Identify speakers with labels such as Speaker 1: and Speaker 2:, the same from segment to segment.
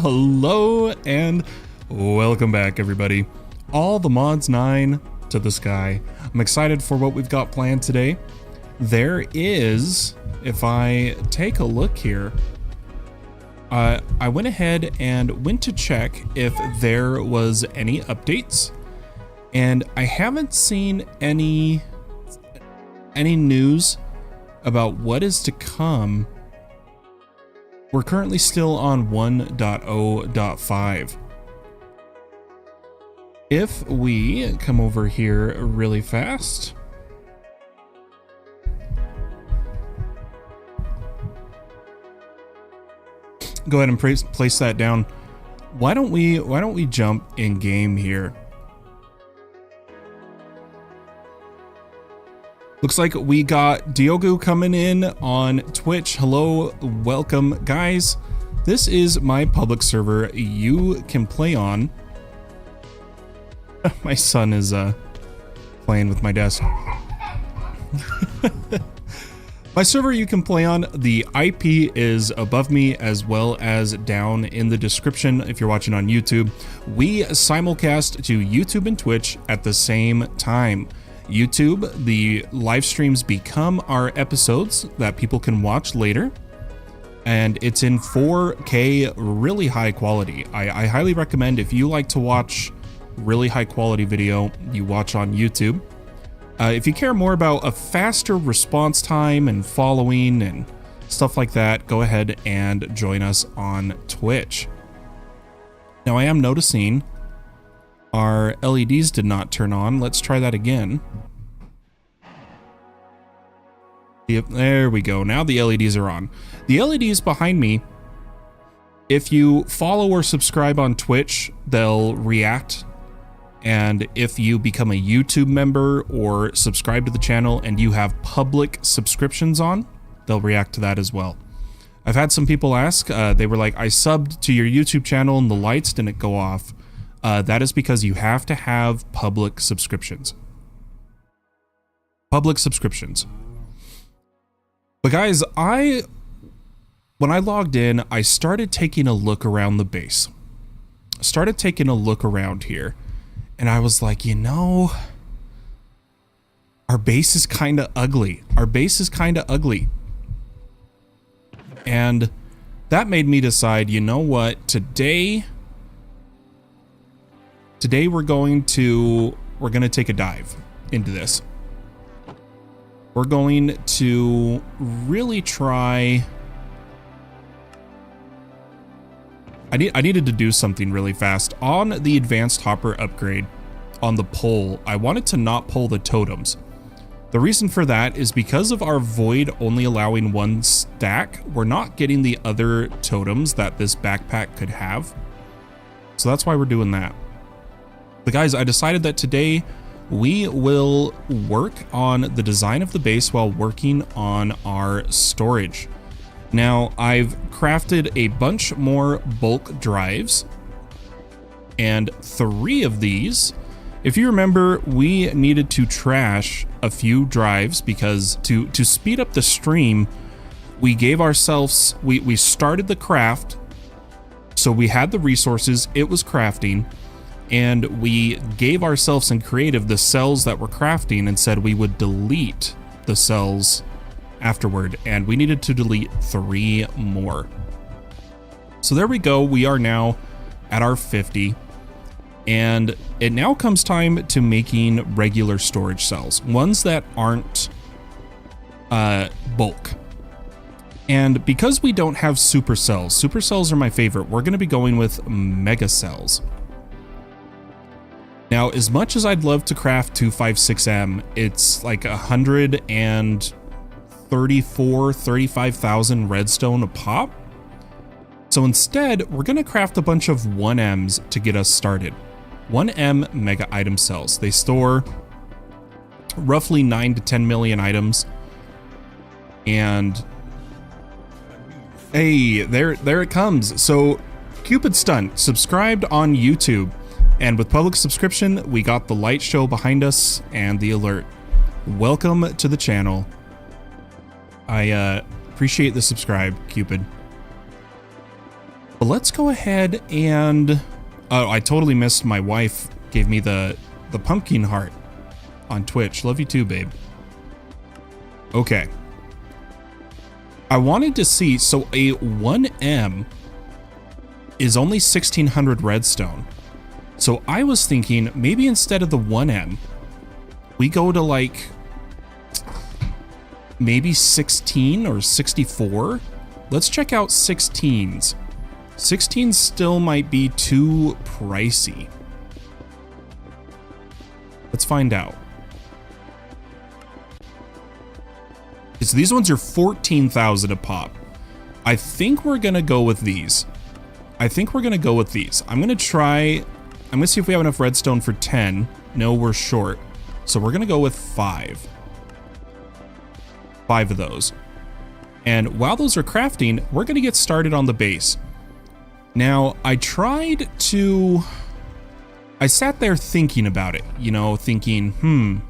Speaker 1: Hello and welcome back, everybody. All the mods 9 to the sky. I'm excited for what we've got planned today. There is, if I take a look here, I went ahead and went to check if there was any updates, and I haven't seen any news about what is to come. We're currently still on 1.0.5. If we come over here really fast, go ahead and place that down. Why don't we jump in game here? Looks like we got Diogo coming in on Twitch. Hello, welcome, guys. This is my public server you can play on. My son is playing with my desk. My server you can play on, the IP is above me as well as down in the description if you're watching on YouTube. We simulcast to YouTube and Twitch at the same time. YouTube, the live streams become our episodes that people can watch later, and it's in 4K, really high quality. I highly recommend, if you like to watch really high quality video, you watch on YouTube. If you care more about a faster response time and following and stuff like that, go ahead and join us on Twitch. Now, I am noticing our LEDs did not turn on. Let's try that again. Yep, there we go. Now the LEDs are on. The LEDs behind me, if you follow or subscribe on Twitch, they'll react. And if you become a YouTube member or subscribe to the channel and you have public subscriptions on, they'll react to that as well. I've had some people ask, they were like, I subbed to your YouTube channel and the lights didn't go off. That is because you have to have public subscriptions. Public subscriptions. But guys, when I logged in, I started taking a look around the base. Started taking a look around here, and I was like, you know, our base is kind of ugly. Our base is kind of ugly. And that made me decide, you know what, today we're going to take a dive into this. We're going to really try. I needed to do something really fast on the advanced hopper upgrade. On the pole, I wanted to not pull the totems. The reason for that is because of our void only allowing one stack, we're not getting the other totems that this backpack could have. So that's why we're doing that. But guys, I decided that today we will work on the design of the base while working on our storage. Now, I've crafted a bunch more bulk drives, and 3 of these, if you remember, we needed to trash a few drives because to speed up the stream, we gave ourselves, we started the craft, so we had the resources, it was crafting, and we gave ourselves in creative the cells that we're crafting and said we would delete the cells afterward, and we needed to delete 3 more. So there we go. We are now at our 50, and it now comes time to making regular storage cells, ones that aren't bulk. And because we don't have supercells are my favorite, we're going to be going with mega cells. Now, as much as I'd love to craft 256M, it's like 35,000 redstone a pop. So instead, we're going to craft a bunch of 1Ms to get us started. 1M mega item cells. They store roughly 9 to 10 million items. And hey, there it comes. So Cupid Stunt subscribed on YouTube. And with public subscription, we got the light show behind us and the alert. Welcome to the channel. I appreciate the subscribe, Cupid. But let's go ahead and... Oh, I totally missed. My wife gave me the pumpkin heart on Twitch. Love you too, babe. Okay. I wanted to see, so a 1M is only 1600 redstone. So I was thinking maybe instead of the 1M, we go to like maybe 16 or 64. Let's check out 16s. 16 still might be too pricey. Let's find out. So these ones are 14,000 a pop. I think we're gonna go with these. I'm gonna see if we have enough redstone for 10. No, we're short. So we're gonna go with 5. 5 of those. And while those are crafting, we're gonna get started on the base. Now, I sat there thinking about it, you know, thinking,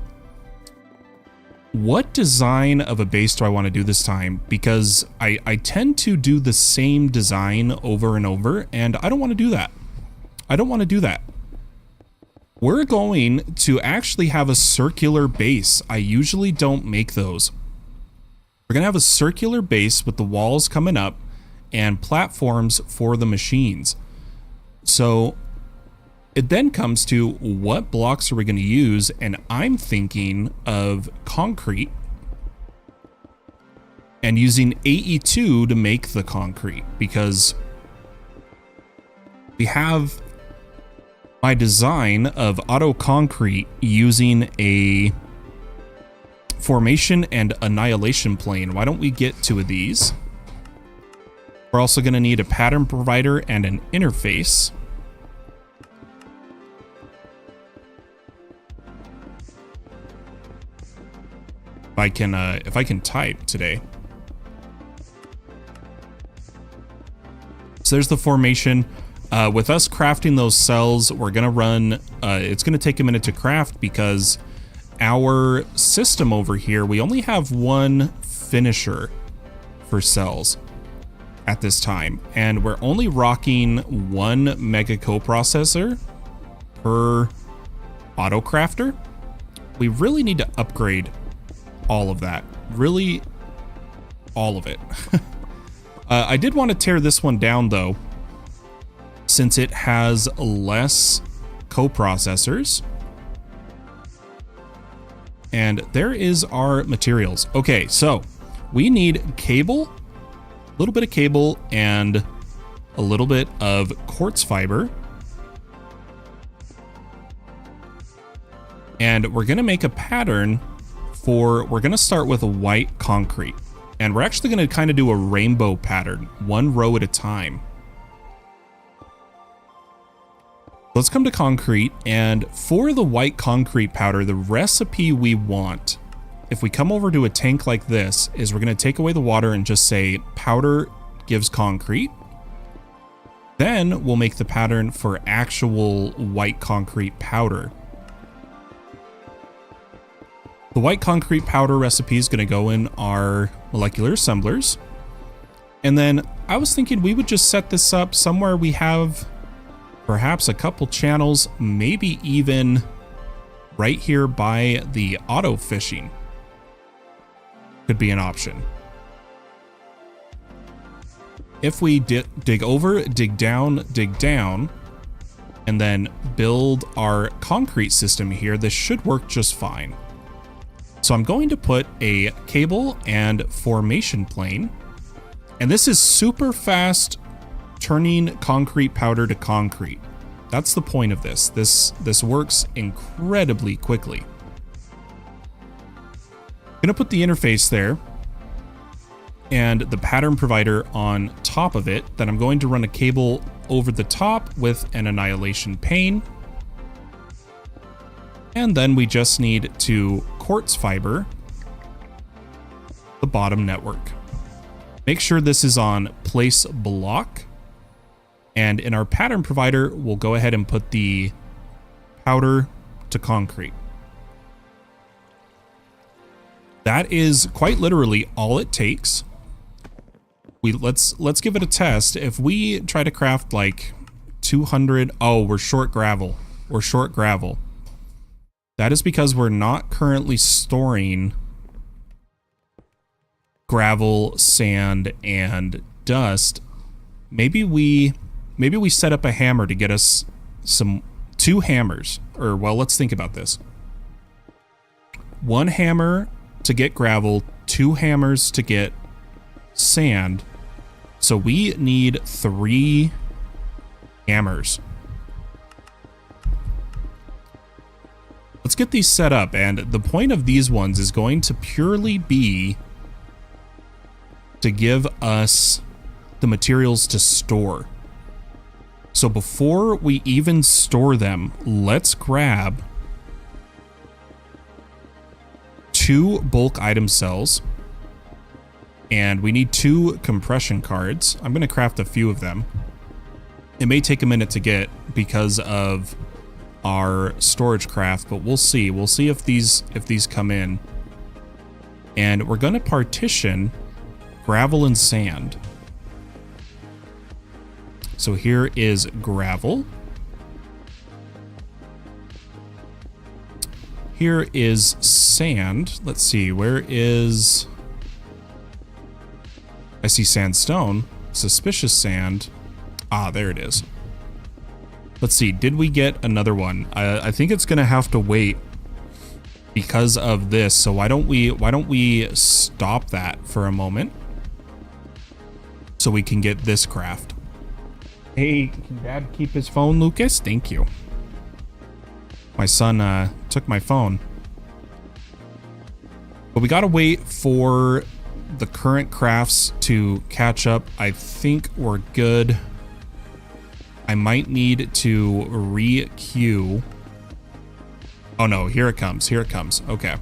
Speaker 1: what design of a base do I want to do this time? Because I tend to do the same design over and over, and I don't want to do that. We're going to actually have a circular base. I usually don't make those. We're going to have a circular base with the walls coming up and platforms for the machines. So it then comes to what blocks are we going to use, and I'm thinking of concrete and using AE2 to make the concrete, because we have my design of auto concrete using a formation and annihilation plane. Why don't we get 2 of these? We're also going to need a pattern provider and an interface. If I can type today. So there's the formation. With us crafting those cells, we're gonna run. It's gonna take a minute to craft because our system over here, we only have 1 finisher for cells at this time, and we're only rocking 1 mega coprocessor per auto crafter. We really need to upgrade all of that. Really, all of it. I did want to tear this one down though, since it has less coprocessors. And there is our materials. Okay, so we need cable, a little bit of cable, and a little bit of quartz fiber. And we're gonna make a pattern we're gonna start with a white concrete. And we're actually gonna kind of do a rainbow pattern, 1 row at a time. Let's come to concrete, and for the white concrete powder, the recipe we want, if we come over to a tank like this, is we're gonna take away the water and just say powder gives concrete. Then we'll make the pattern for actual white concrete powder. The white concrete powder recipe is going to go in our molecular assemblers. And then I was thinking we would just set this up somewhere we have perhaps a couple channels, maybe even right here by the auto fishing. Could be an option. If we dig over, dig down, and then build our concrete system here, this should work just fine. So I'm going to put a cable and formation plane, and this is super fast turning concrete powder to concrete. That's the point of this. This works incredibly quickly. Gonna put the interface there and the pattern provider on top of it. Then I'm going to run a cable over the top with an annihilation pane. And then we just need to quartz fiber the bottom network. Make sure this is on place block. And in our pattern provider, we'll go ahead and put the powder to concrete. That is quite literally all it takes. let's give it a test. If we try to craft like 200, oh, we're short gravel. We're short gravel. That is because we're not currently storing gravel, sand, and dust. Maybe we set up a hammer to get us two hammers. Or, well, let's think about this. One hammer to get gravel, two hammers to get sand. So we need 3 hammers. Let's get these set up, and the point of these ones is going to purely be to give us the materials to store. So before we even store them, let's grab 2 bulk item cells, and we need 2 compression cards. I'm going to craft a few of them. It may take a minute to get because of our storage craft, but we'll see. We'll see if these come in. And we're going to partition gravel and sand. So here is gravel. Here is sand. Let's see, where is... I see sandstone. Suspicious sand. Ah, there it is. Let's see, did we get another one? I think it's gonna have to wait because of this. So why don't we stop that for a moment so we can get this craft. Hey, can Dad keep his phone, Lucas? Thank you. My son took my phone. But we gotta wait for the current crafts to catch up. I think we're good. I might need to re-queue. Oh no, here it comes. Here it comes. Okay.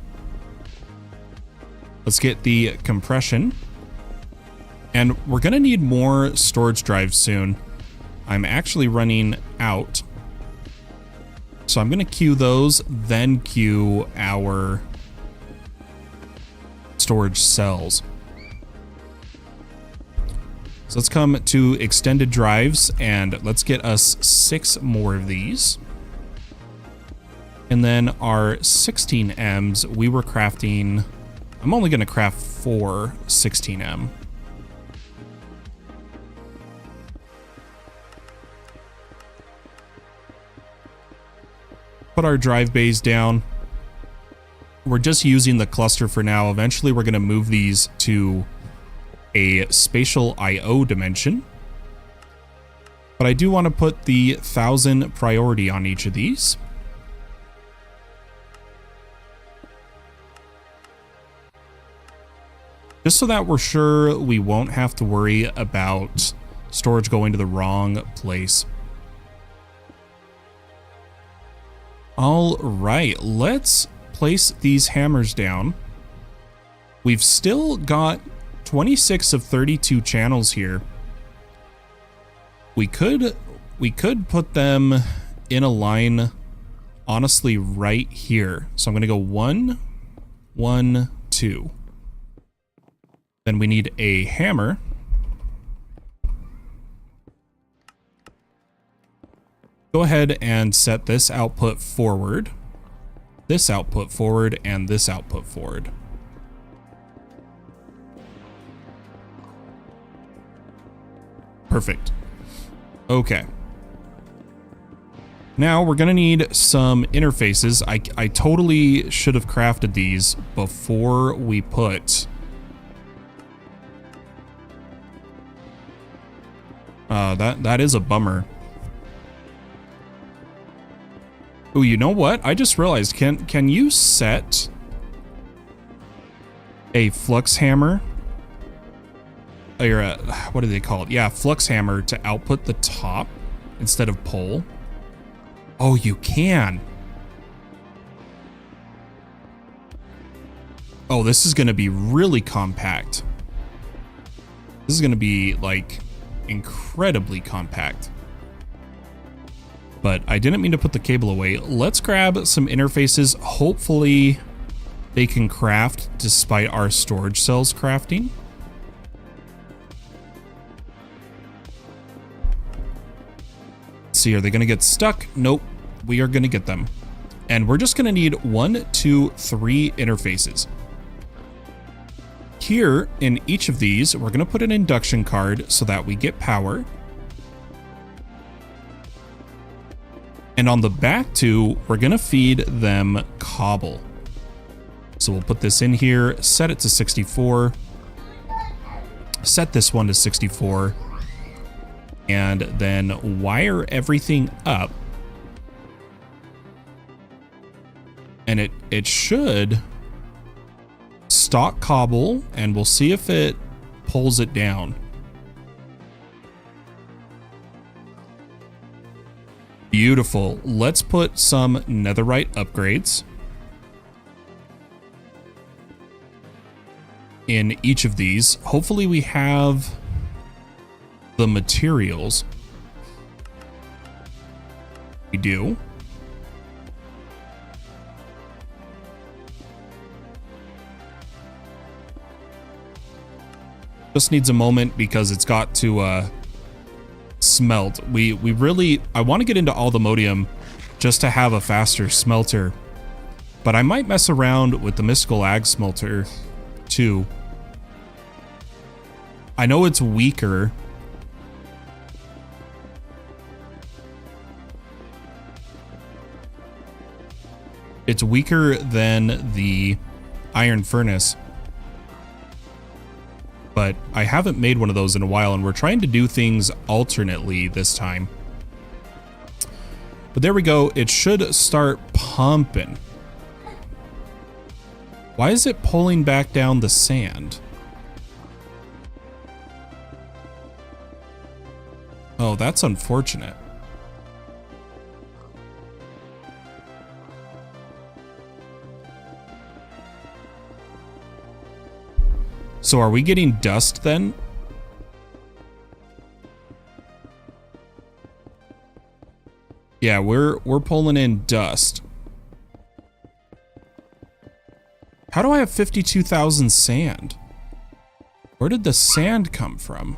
Speaker 1: Let's get the compression. And we're gonna need more storage drives soon. I'm actually running out. So I'm gonna queue those, then queue our storage cells. So let's come to extended drives and let's get us 6 more of these. And then our 16Ms, we were crafting... I'm only going to craft 4 16M. Put our drive bays down. We're just using the cluster for now. Eventually we're going to move these to a spatial I/O dimension. But I do want to put the 1000 priority on each of these. Just so that we're sure we won't have to worry about storage going to the wrong place. All right, let's place these hammers down. We've still got 26 of 32 channels here. We could put them in a line, honestly, right here. So I'm going to go 1, 1, 2. Then we need a hammer. Go ahead and set this output forward, and this output forward. Perfect. Okay. Now we're gonna need some interfaces. I totally should have crafted these before we put... that is a bummer. Oh, you know what? I just realized, can you set a flux hammer? Or what do they call it? Yeah, flux hammer to output the top instead of pole. Oh, you can. Oh, this is going to be really compact. This is going to be like incredibly compact. But I didn't mean to put the cable away. Let's grab some interfaces. Hopefully they can craft despite our storage cells crafting. see, are they going to get stuck? Nope, we are going to get them. And we're just going to need 1, 2, 3 interfaces. Here in each of these, we're going to put an induction card so that we get power. And on the back two, we're going to feed them cobble. So we'll put this in here, set it to 64, set this one to 64, and then wire everything up. And it should stock cobble, and we'll see if it pulls it down. Beautiful. Let's put some netherite upgrades in each of these. Hopefully we have the materials. We do. Just needs a moment because it's got to smelt. I want to get into Aldemodium just to have a faster smelter, but I might mess around with the Mystical Ag smelter too. I know it's weaker. It's weaker than the Iron Furnace, but I haven't made one of those in a while, and we're trying to do things alternately this time. But there we go. It should start pumping. Why is it pulling back down the sand? Oh, that's unfortunate. So are we getting dust then? Yeah, we're pulling in dust. How do I have 52,000 sand? Where did the sand come from?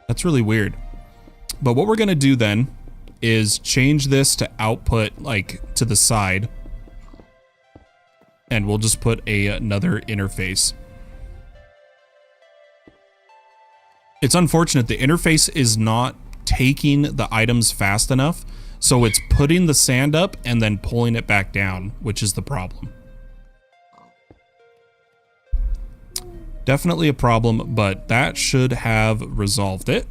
Speaker 1: That's really weird. But what we're going to do then is change this to output, like, to the side. And we'll just put another interface. It's unfortunate. The interface is not taking the items fast enough. So it's putting the sand up and then pulling it back down, which is the problem. Definitely a problem, but that should have resolved it.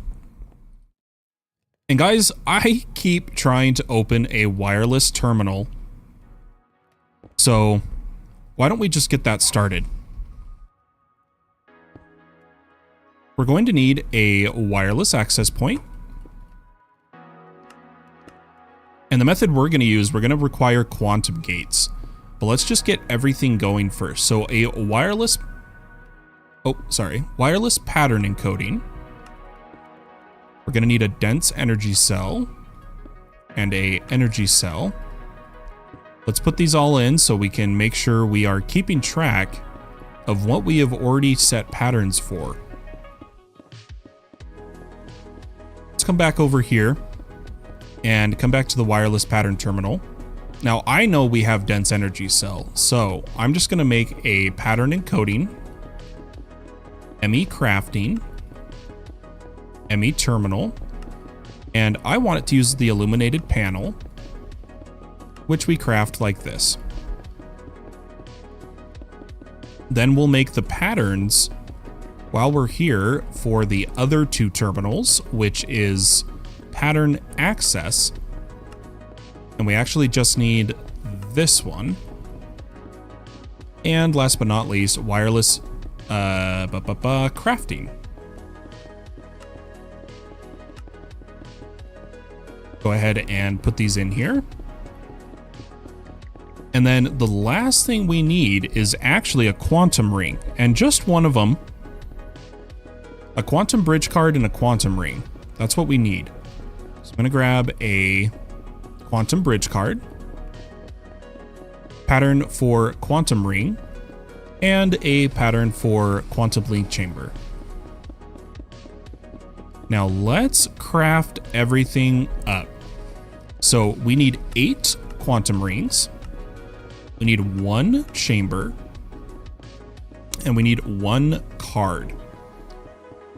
Speaker 1: And guys, I keep trying to open a wireless terminal. So why don't we just get that started? We're going to need a wireless access point. And the method we're going to use, we're going to require quantum gates. But let's just get everything going first. So a wireless pattern encoding. We're going to need a dense energy cell and a energy cell. Let's put these all in so we can make sure we are keeping track of what we have already set patterns for. Let's come back over here and come back to the wireless pattern terminal. Now I know we have dense energy cell, so I'm just going to make a pattern encoding, ME crafting, ME terminal, and I want it to use the illuminated panel, which we craft like this. Then we'll make the patterns while we're here for the other two terminals, which is pattern access, and we actually just need this one. And last but not least, wireless crafting. Go ahead and put these in here. And then the last thing we need is actually a quantum ring, and just one of them. A quantum bridge card and a quantum ring. That's what we need. So I'm going to grab a quantum bridge card. pattern for quantum ring, and a pattern for quantum link chamber. Now let's craft everything up. So we need 8 quantum rings, we need 1 chamber, and we need 1 card.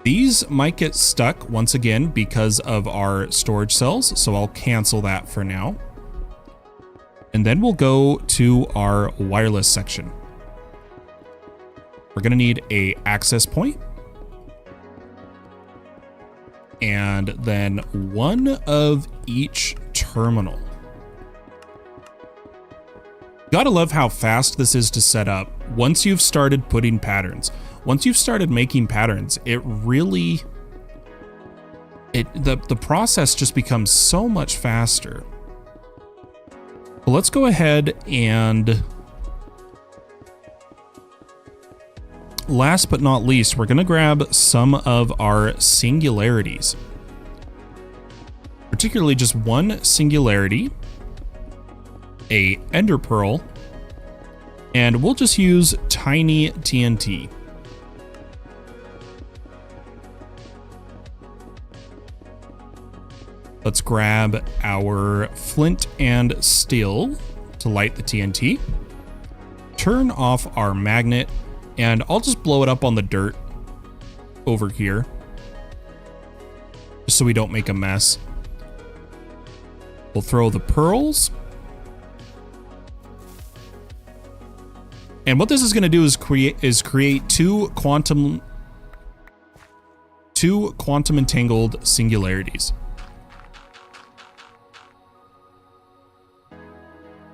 Speaker 1: These might get stuck once again because of our storage cells, so I'll cancel that for now. And then we'll go to our wireless section. We're gonna need a access point, and then 1 of each terminal. Gotta love how fast this is to set up once you've started putting patterns. Once you've started making patterns, it really, the process just becomes so much faster. But let's go ahead and, last but not least, we're gonna grab some of our singularities. Particularly just 1 singularity, a ender pearl, and we'll just use tiny TNT. Let's grab our flint and steel to light the TNT. Turn off our magnet, and I'll just blow it up on the dirt over here, just so we don't make a mess. We'll throw the pearls. And what this is going to do is create two quantum entangled singularities.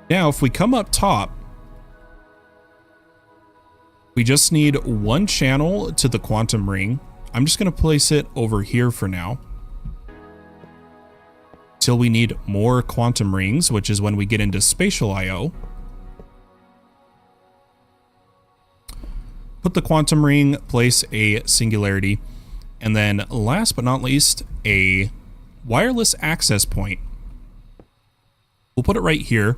Speaker 1: Now, if we come up top, we just need 1 channel to the quantum ring. I'm just going to place it over here for now, till we need more quantum rings, which is when we get into spatial I/O. Put the quantum ring, place a singularity, and then last but not least, a wireless access point. We'll put it right here,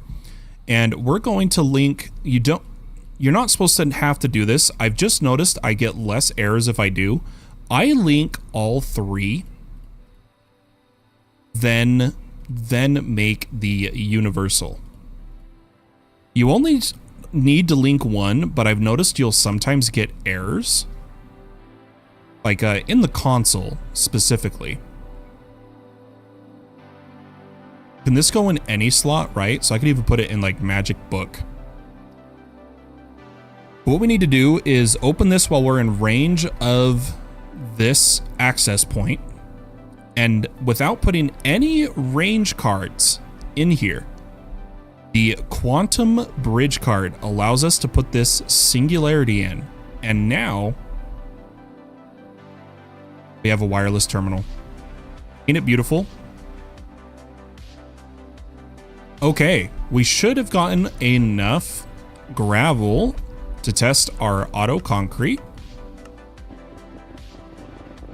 Speaker 1: and we're going to link, you're not supposed to have to do this. I've just noticed I get less errors if I do. I link all 3, then make the universal. You only need to link 1, but I've noticed you'll sometimes get errors, like in the console specifically. Can this go in any slot, right? So I could even put it in like magic book. What we need to do is open this while we're in range of this access point, and without putting any range cards in here, the quantum bridge card allows us to put this singularity in, and now we have a wireless terminal. Ain't it beautiful? Okay, we should have gotten enough gravel to test our auto concrete.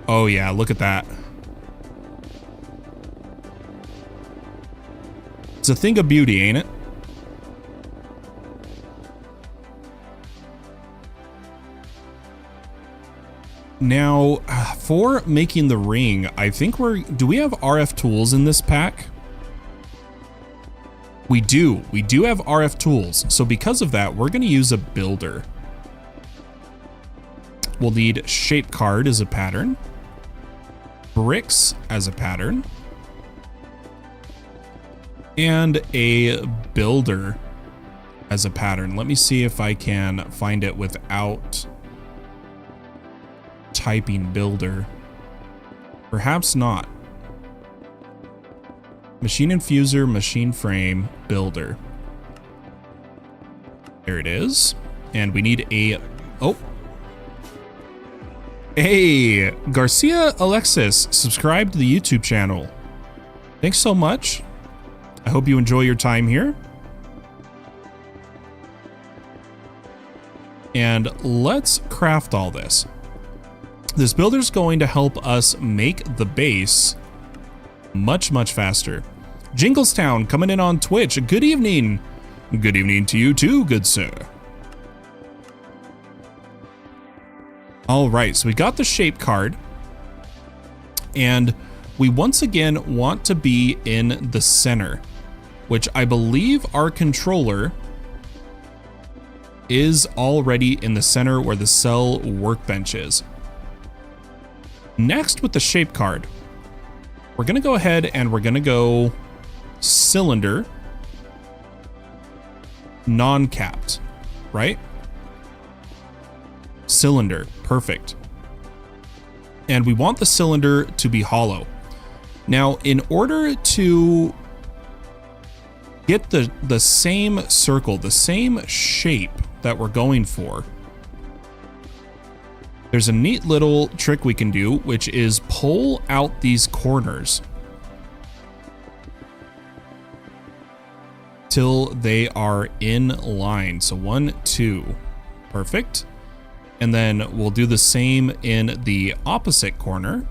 Speaker 1: Oh yeah, look at that. It's a thing of beauty, ain't it? Now, for making the ring, I think do we have RF tools in this pack? We do have RF tools. So because of that, we're gonna use a builder. We'll need shape card as a pattern, bricks as a pattern, and a builder as a pattern. Let me see if I can find it without typing builder. Perhaps not. Machine infuser, machine frame, builder. There it is. And we need a, oh. Hey, Garcia Alexis, subscribe to the YouTube channel. Thanks so much. I hope you enjoy your time here. And let's craft all this. This builder's going to help us make the base much, much faster. Jinglestown coming in on Twitch. Good evening. Good evening to you too, good sir. All right, so we got the shape card, and we once again want to be in the center, which I believe our controller is already in the center where the cell workbench is. Next, with the shape card, we're gonna go ahead and we're gonna go cylinder, non-capped, right? Cylinder, perfect. And we want the cylinder to be hollow. Now, in order to get the same circle, the same shape that we're going for, there's a neat little trick we can do, which is pull out these corners till they are in line. So 1, 2, perfect. And then we'll do the same in the opposite corner.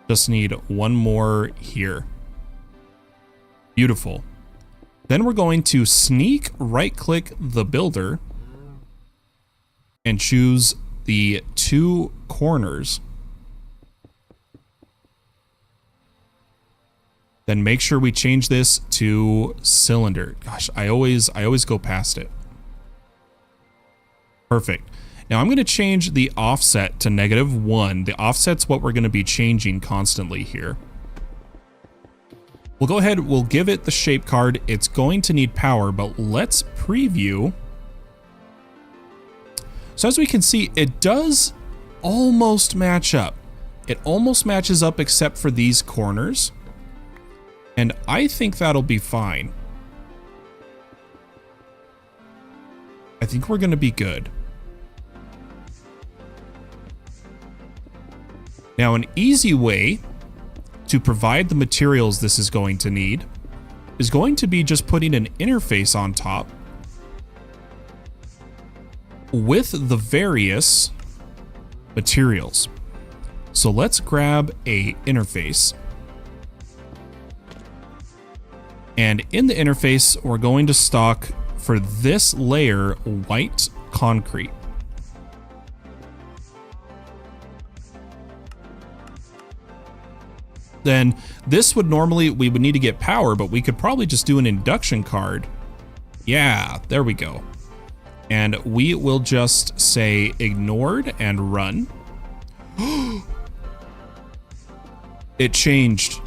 Speaker 1: Just need one more here. Beautiful. Then we're going to sneak right click the builder and choose the 2 corners. Then make sure we change this to cylinder. Gosh, I always go past it. Perfect. Now I'm going to change the offset to -1. The offset's what we're going to be changing constantly here. We'll go ahead, we'll give it the shape card. It's going to need power, but let's preview. So as we can see, it does almost match up. It almost matches up except for these corners. And I think that'll be fine. I think we're going to be good. Now, an easy way to provide the materials this is going to need is going to be just putting an interface on top with the various materials. So let's grab a interface. And in the interface, we're going to stock for this layer white concrete. Then this would normally, we would need to get power, but we could probably just do an induction card. Yeah, there we go. And we will just say ignored and run. It changed.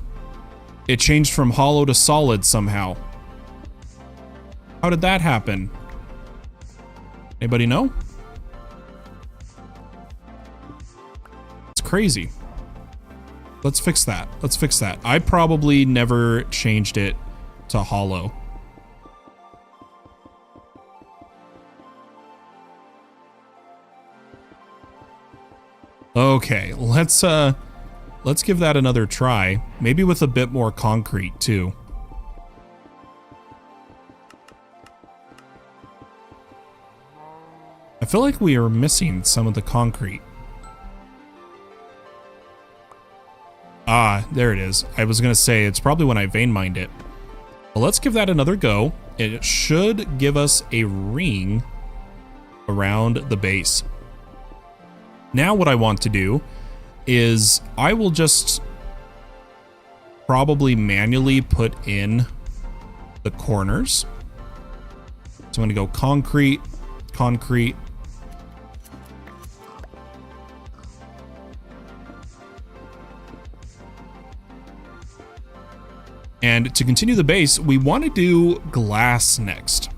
Speaker 1: It changed from hollow to solid somehow. How did that happen? Anybody know? It's crazy. Let's fix that. Let's fix that. I probably never changed it to hollow. Okay, let's give that another try. Maybe with a bit more concrete too. I feel like we are missing some of the concrete. Ah, there it is. I was gonna say, it's probably when I vein mined it. Well, let's give that another go. It should give us a ring around the base. Now what I want to do is I will just probably manually put in the corners. So I'm gonna go concrete, concrete. And to continue the base, we want to do glass next.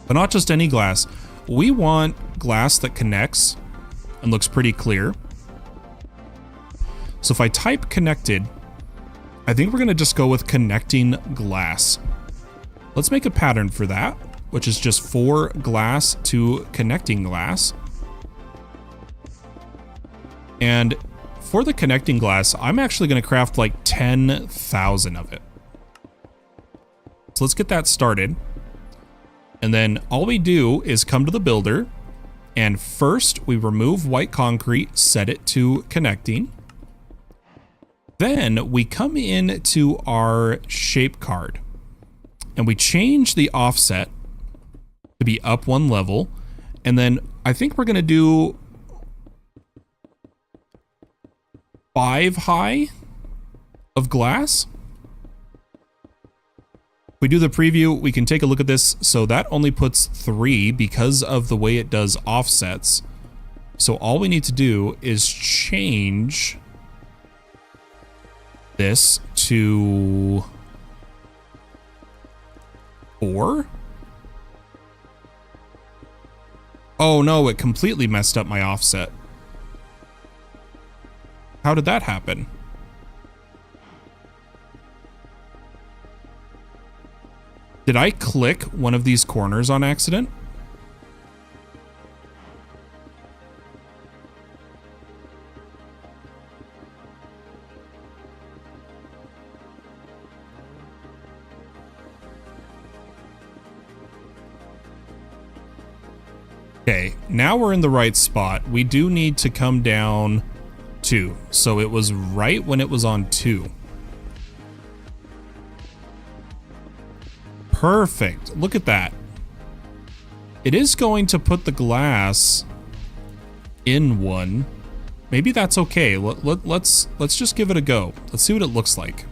Speaker 1: But not just any glass. We want glass that connects and looks pretty clear. So if I type connected, I think we're going to just go with connecting glass. Let's make a pattern for that, which is just for glass to connecting glass. And for the connecting glass, I'm actually going to craft like 10,000 of it. So let's get that started. And then all we do is come to the builder, and first we remove white concrete, set it to connecting. Then we come in to our shape card and we change the offset to be up 1 level. And then I think we're going to do 5 high of glass. If we do the preview, we can take a look at this. So that only puts 3 because of the way it does offsets. So all we need to do is change this to 4. Oh no, it completely messed up my offset. How did that happen? Did I click one of these corners on accident? Okay, now we're in the right spot. We do need to come down 2. So it was right when it was on 2. Perfect. Look at that. It is going to put the glass in 1. Maybe that's okay. Let's just give it a go. Let's see what it looks like.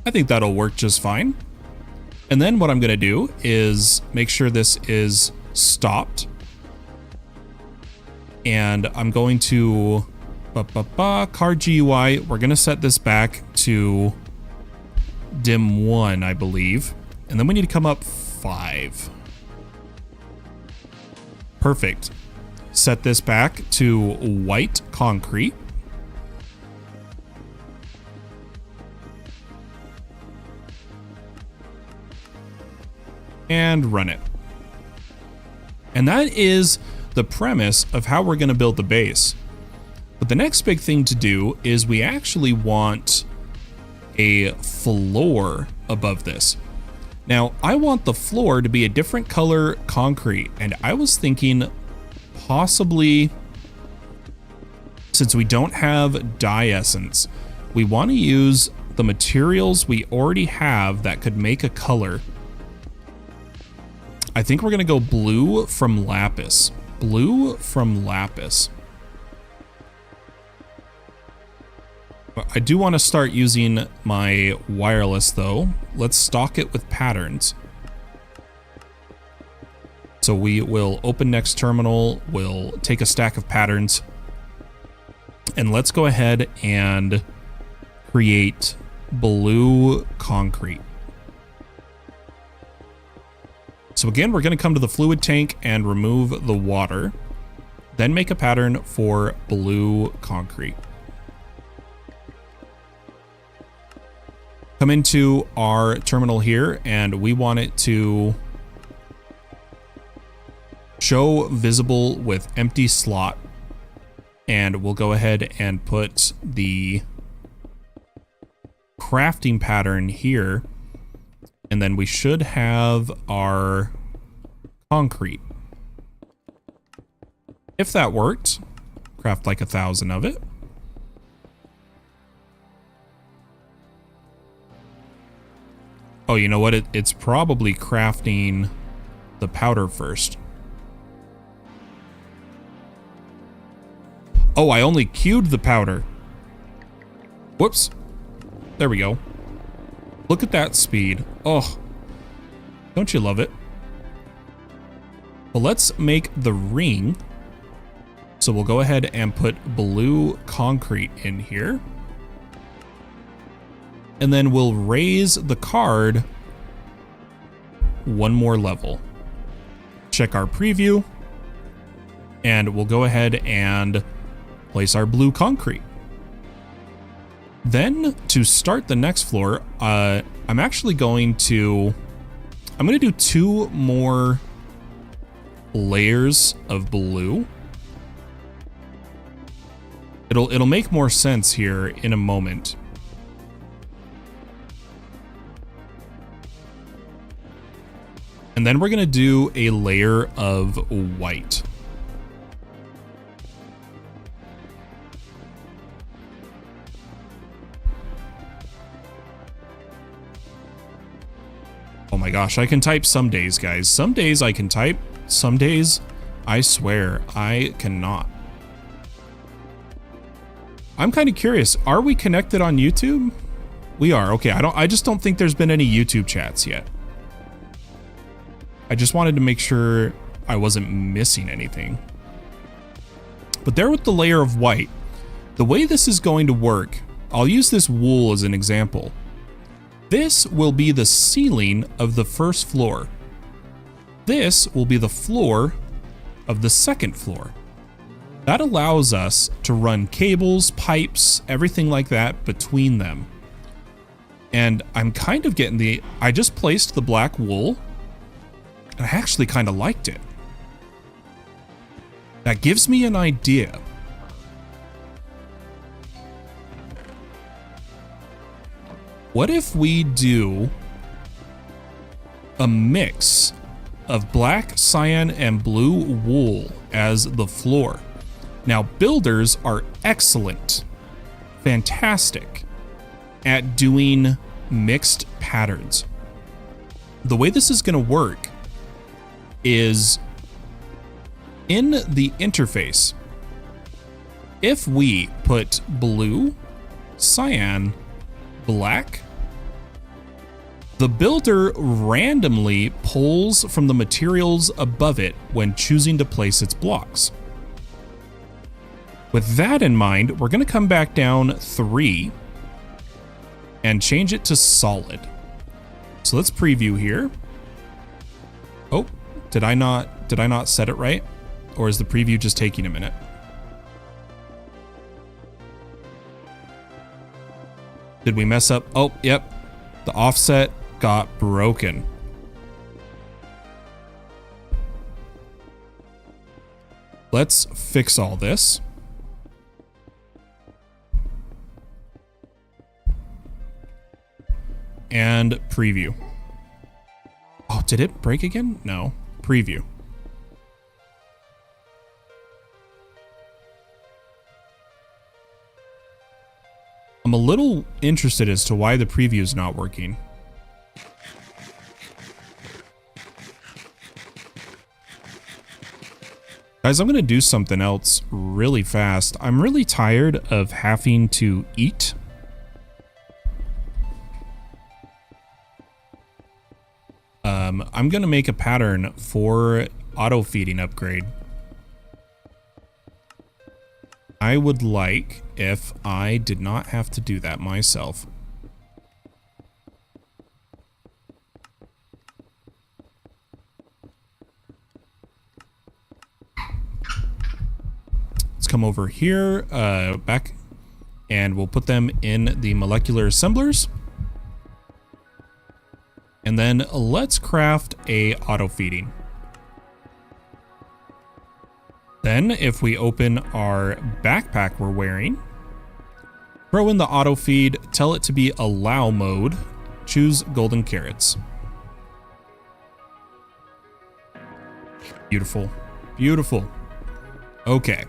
Speaker 1: I think that'll work just fine. And then what I'm going to do is make sure this is stopped. And I'm going to card GUI. We're going to set this back to dim 1, I believe. And then we need to come up 5. Perfect. Set this back to white concrete. And run it. And that is the premise of how we're going to build the base. But the next big thing to do is we actually want a floor above this. Now, I want the floor to be a different color concrete, and I was thinking possibly, since we don't have dye essence, we want to use the materials we already have that could make a color. I think we're going to go blue from lapis. Blue from lapis. I do want to start using my wireless though. Let's stock it with patterns. So we will open next terminal, we'll take a stack of patterns, and let's go ahead and create blue concrete. So again, we're going to come to the fluid tank and remove the water, then make a pattern for blue concrete. Come into our terminal here, and we want it to show visible with empty slot. And we'll go ahead and put the crafting pattern here. And then we should have our concrete. If that worked, craft like 1,000 of it. Oh, you know what? It's probably crafting the powder first. Oh, I only queued the powder. Whoops. There we go. Look at that speed. Oh, don't you love it? Well, let's make the ring. So we'll go ahead and put blue concrete in here. And then we'll raise the card 1 more level. Check our preview. And we'll go ahead and place our blue concrete. Then to start the next floor, I'm actually going to do 2 more layers of blue. It'll make more sense here in a moment. And then we're going to do a layer of white. Oh my gosh, I can type some days, guys. Some days I can type, some days I swear I cannot. I'm kind of curious, are we connected on YouTube? We are. Okay, I just don't think there's been any YouTube chats yet. I just wanted to make sure I wasn't missing anything. But there with the layer of white, the way this is going to work, I'll use this wool as an example. This will be the ceiling of the first floor. This will be the floor of the second floor. That allows us to run cables, pipes, everything like that between them. And I'm kind of getting I just placed the black wool, and I actually kind of liked it. That gives me an idea. What if we do a mix of black, cyan, and blue wool as the floor? Now, builders are excellent, fantastic at doing mixed patterns. The way this is going to work is in the interface. If we put blue, cyan, black, the builder randomly pulls from the materials above it when choosing to place its blocks. With that in mind, we're going to come back down 3 and change it to solid. So let's preview here. Oh, did I not set it right? Or is the preview just taking a minute? Did we mess up? Oh, yep. The offset got broken. Let's fix all this. And preview. Oh, did it break again? No. Preview. I'm a little interested as to why the preview is not working. Guys, I'm going to do something else really fast. I'm really tired of having to eat. I'm going to make a pattern for auto feeding upgrade. I would like if I did not have to do that myself. Let's come over here, back, and we'll put them in the molecular assemblers. And then let's craft a auto feeding. Then if we open our backpack we're wearing, throw in the auto feed, tell it to be allow mode, choose golden carrots. Beautiful, beautiful. Okay,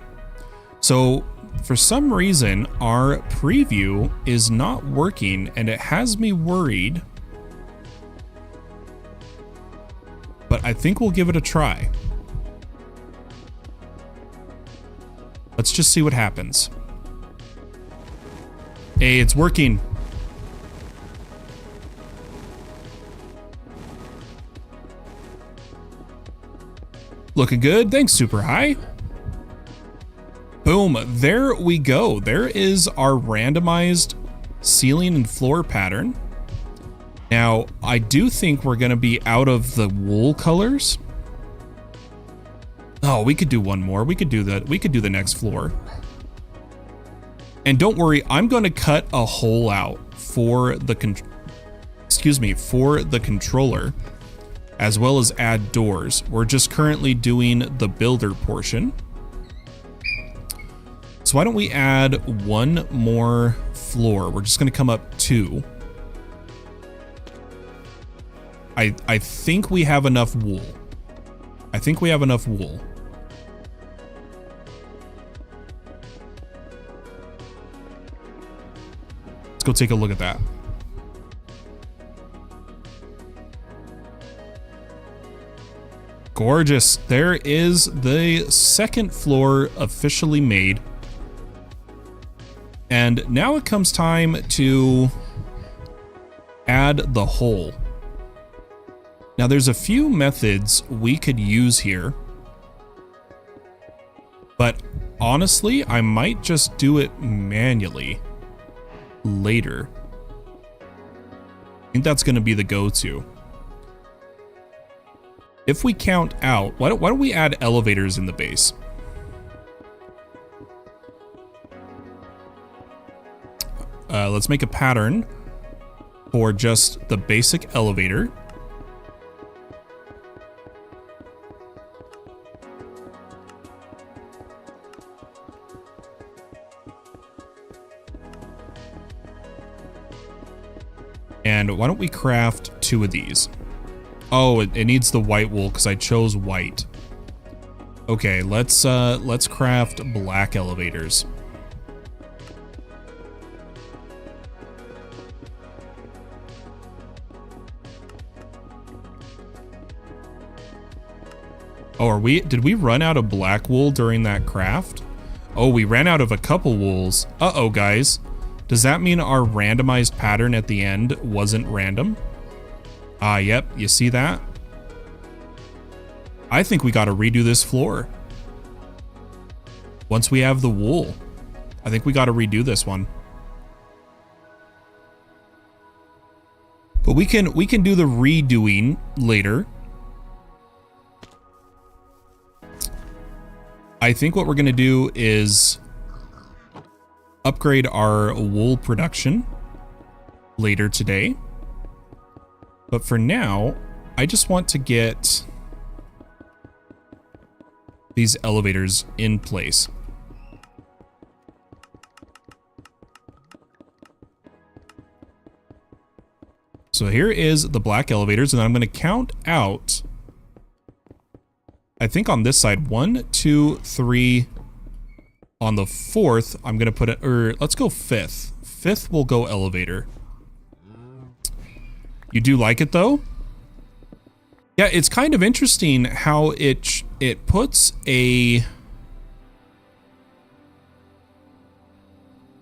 Speaker 1: so for some reason our preview is not working and it has me worried. But I think we'll give it a try. Let's just see what happens. Hey, it's working. Looking good. Thanks, Super High. Boom. There we go. There is our randomized ceiling and floor pattern. Now, I do think we're going to be out of the wool colors. Oh, we could do one more. We could do the next floor. And don't worry, I'm going to cut a hole out for the controller, as well as add doors. We're just currently doing the builder portion. So why don't we add one more floor? We're just going to come up 2. I think we have enough wool. I think we have enough wool. Let's go take a look at that. Gorgeous. There is the second floor officially made. And now it comes time to add the hole. Now there's a few methods we could use here. But honestly, I might just do it manually later. I think that's going to be the go-to. If we count out, why don't we add elevators in the base? Let's make a pattern for just the basic elevator. And why don't we craft 2 of these? Oh, it needs the white wool because I chose white. Okay, let's craft black elevators. Oh, did we run out of black wool during that craft? Oh, we ran out of a couple wools. Uh-oh, guys. Does that mean our randomized pattern at the end wasn't random? Ah, yep, you see that? I think we gotta redo this floor. Once we have the wool, I think we gotta redo this one. But we can do the redoing later. I think what we're gonna do is upgrade our wool production later today. But for now, I just want to get these elevators in place. So here is the black elevators, and I'm going to count out, I think on this side, 1, 2, 3. On the 4th, I'm going to put it, or let's go 5th. 5th will go elevator. You do like it though? Yeah, it's kind of interesting how it puts a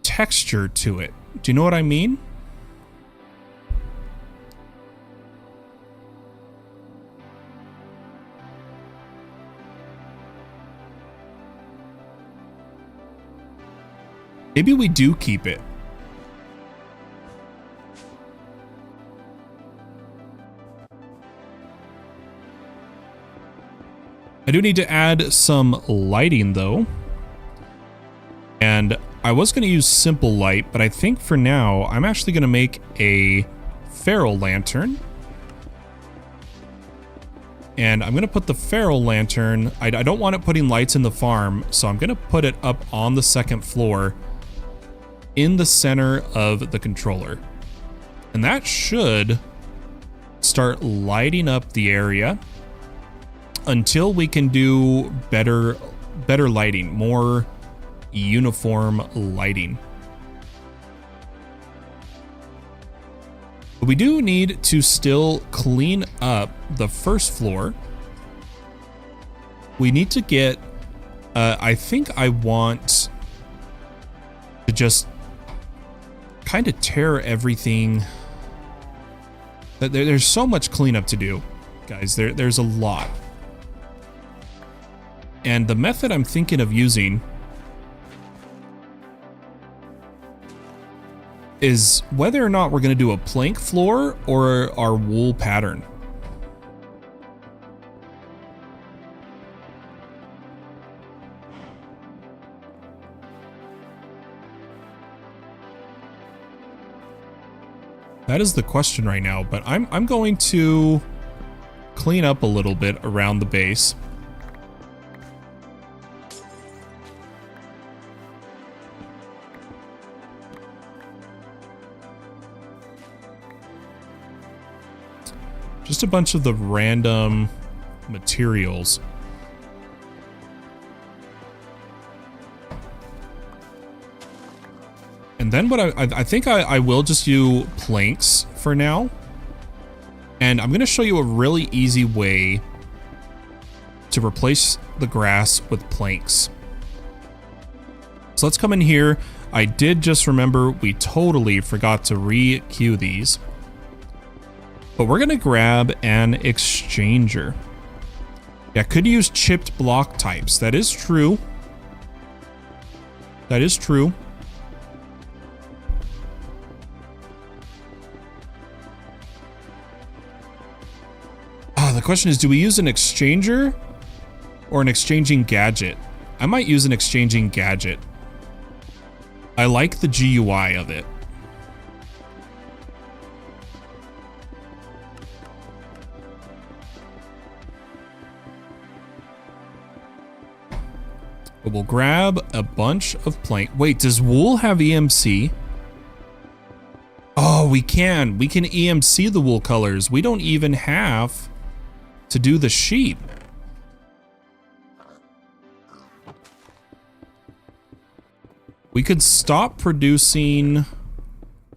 Speaker 1: texture to it. Do you know what I mean? Maybe we do keep it. I do need to add some lighting though. And I was going to use simple light, but I think for now I'm actually going to make a ferrule lantern. And I'm going to put the ferrule lantern, I don't want it putting lights in the farm, so I'm going to put it up on the 2nd floor in the center of the controller. And that should start lighting up the area until we can do better lighting, more uniform lighting. But we do need to still clean up the 1st floor. We need to get, I think I want to just kind of tear everything. There's so much cleanup to do, guys. There's a lot. And the method I'm thinking of using is whether or not we're going to do a plank floor or our wool pattern. That is the question right now, but I'm going to clean up a little bit around the base. Just a bunch of the random materials. And then what I think I will just do planks for now. And I'm going to show you a really easy way to replace the grass with planks. So let's come in here. I did just remember we totally forgot to re-queue these. But we're going to grab an exchanger. Yeah, could use chipped block types. That is true. That is true. The question is, do we use an exchanger or an exchanging gadget? I might use an exchanging gadget. I like the GUI of it. But we'll grab a bunch of plank. Wait, does wool have EMC? Oh, we can. We can EMC the wool colors. We don't even have to do the sheep. We could stop producing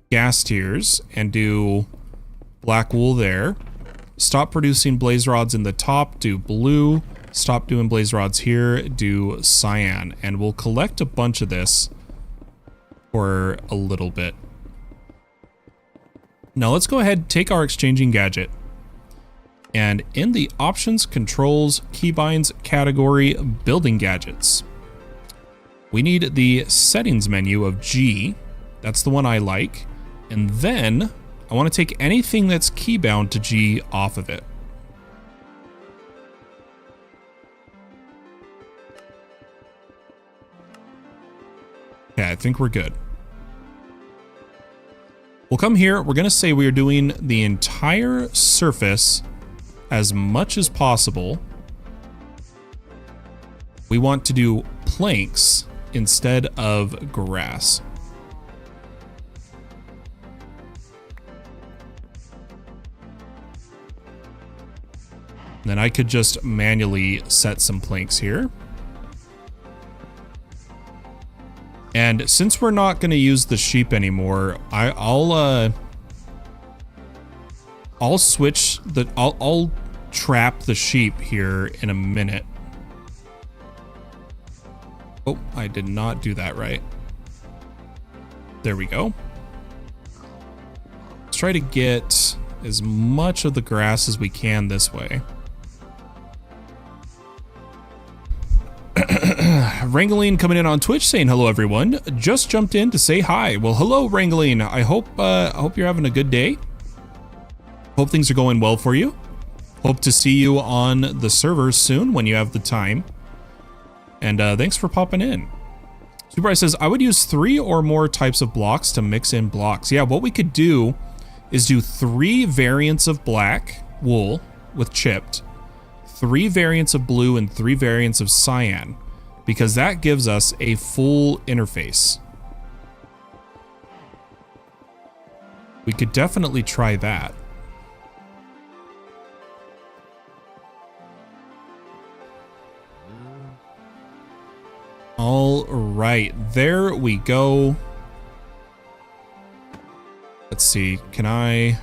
Speaker 1: gas tiers and do black wool there. Stop producing blaze rods in the top, do blue. Stop doing blaze rods here, do cyan. And we'll collect a bunch of this for a little bit. Now let's go ahead and take our exchanging gadget. And in the options, controls, keybinds category, building gadgets, we need the settings menu of G. That's the one I like. And then I want to take anything that's keybound to G off of it. Okay, I think we're good. We'll come here. We're going to say we are doing the entire surface as much as possible. We want to do planks instead of grass. Then I could just manually set some planks here. And since we're not going to use the sheep anymore, I'll switch the I'll trap the sheep here in a minute. Oh, I did not do that right. There we go. Let's try to get as much of the grass as we can this way. Rangeline coming in on Twitch saying hello everyone. Just jumped in to say hi. Well, hello Rangeline. I hope you're having a good day. Hope things are going well for you. Hope to see you on the servers soon when you have the time. And thanks for popping in. Super says, I would use 3 or more types of blocks to mix in blocks. Yeah, what we could do is do 3 variants of black wool with chipped, 3 variants of blue, and 3 variants of cyan, because that gives us a full interface. We could definitely try that. All right, there we go. Let's see, can I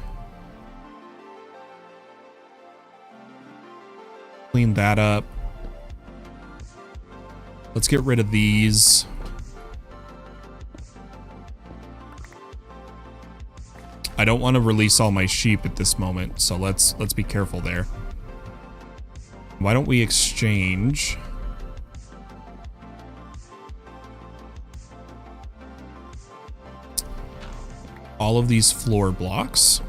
Speaker 1: clean that up? Let's get rid of these. I don't want to release all my sheep at this moment, so let's be careful there. Why don't we exchange all of these floor blocks?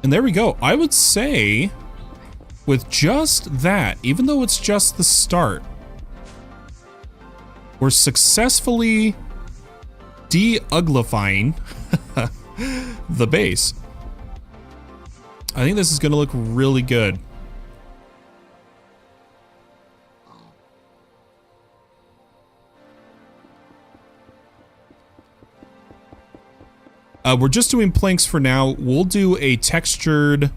Speaker 1: And there we go. I would say with just that, even though it's just the start, we're successfully de-uglifying the base. I think this is going to look really good. We're just doing planks for now. We'll do a textured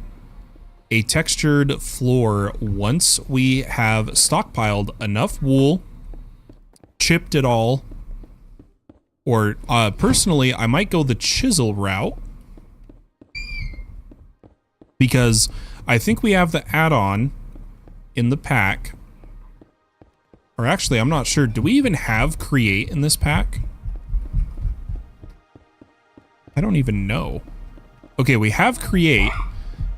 Speaker 1: floor once we have stockpiled enough wool, chipped it all, or personally, I might go the chisel route because I think we have the add-on in the pack. Or actually, I'm not sure. Do we even have create in this pack? I don't even know. Okay, we have create.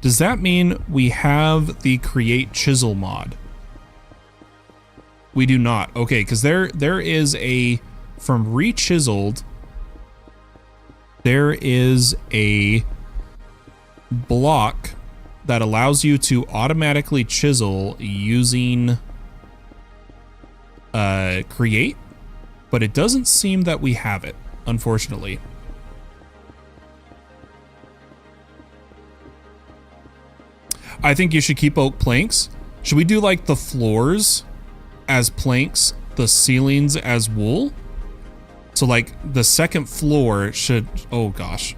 Speaker 1: Does that mean we have the create chisel mod? We do not. Okay, because there is a, from rechiseled, there is a block that allows you to automatically chisel using create, but it doesn't seem that we have it, unfortunately. I think you should keep oak planks. Should we do like the floors as planks, the ceilings as wool? So like the second floor should, oh gosh.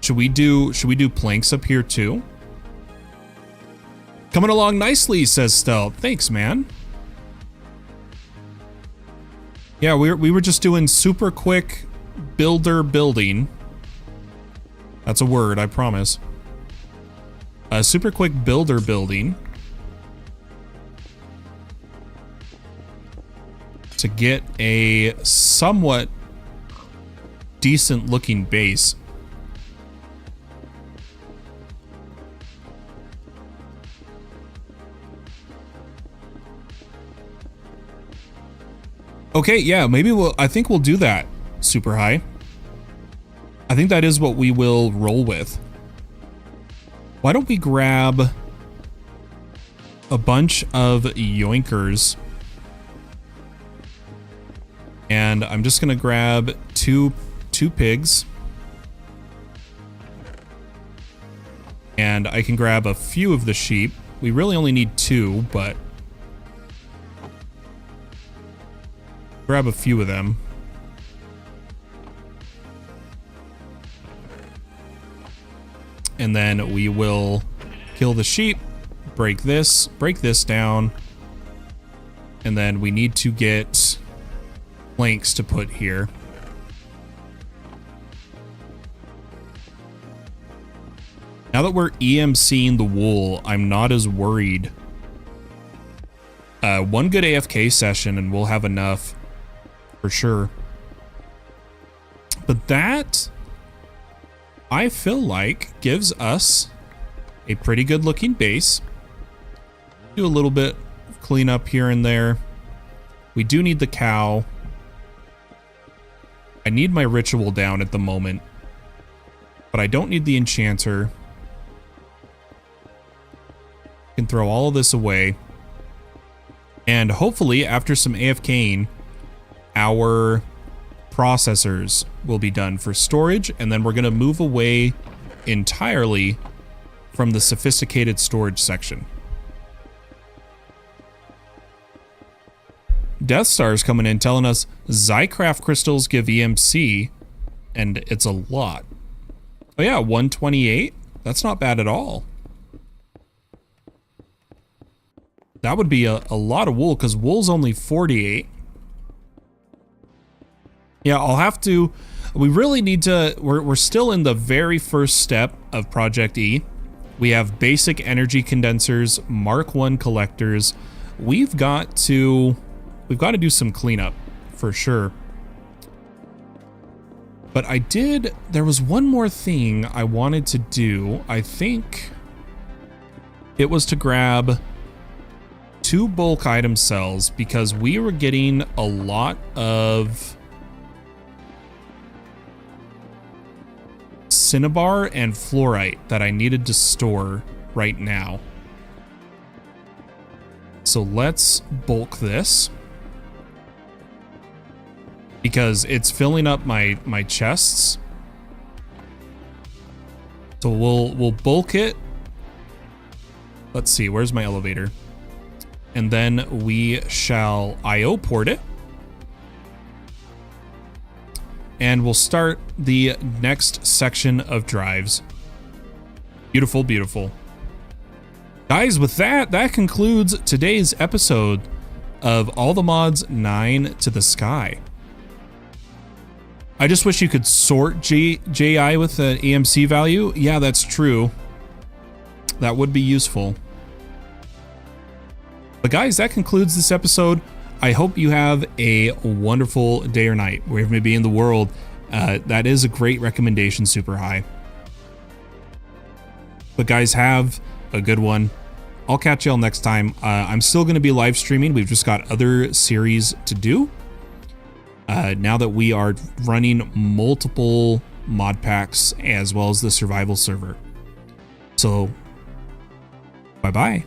Speaker 1: Should we do planks up here too? Coming along nicely, says Stealth. Thanks, man. Yeah, we were just doing super quick builder building. That's a word, I promise. A super quick builder building to get a somewhat decent looking base. Okay, yeah, maybe I think we'll do that, Super High. I think that is what we will roll with. Why don't we grab a bunch of yoinkers, and I'm just gonna grab two pigs, and I can grab a few of the sheep. We really only need 2, but grab a few of them. And then we will kill the sheep, break this down, and then we need to get planks to put here. Now that we're EMCing the wool, I'm not as worried. One good AFK session and we'll have enough for sure. But that, I feel like, gives us a pretty good looking base. Do a little bit of cleanup here and there. We do need the cow. I need my ritual down at the moment, but I don't need the enchanter. Can throw all of this away. And hopefully after some AFKing, our processors will be done for storage, and then we're going to move away entirely from the sophisticated storage section. Death Star's coming in telling us Zycraft crystals give EMC, and it's a lot. Oh yeah, 128? That's not bad at all. That would be a lot of wool, because wool's only 48. Yeah, I'll have to... We really need to... We're still in the very first step of Project E. We have basic energy condensers, Mark I collectors. We've got to do some cleanup, for sure. But there was one more thing I wanted to do. I think it was to grab 2 bulk item cells, because we were getting a lot of cinnabar and fluorite that I needed to store right now. So let's bulk this, because it's filling up my chests. So we'll bulk it. Let's see, where's my elevator? And then we shall IO port it. and we'll start the next section of drives. Beautiful, beautiful. Guys, with that concludes today's episode of All the Mods 9 to the Sky. I just wish you could sort JI with an AMC value. Yeah, that's true. That would be useful. But guys, that concludes this episode. I hope you have a wonderful day or night, wherever you may be in the world. That is a great recommendation, Super High. But guys, have a good one. I'll catch y'all next time. I'm still going to be live streaming. We've just got other series to do. Now that we are running multiple mod packs as well as the survival server. So, bye-bye.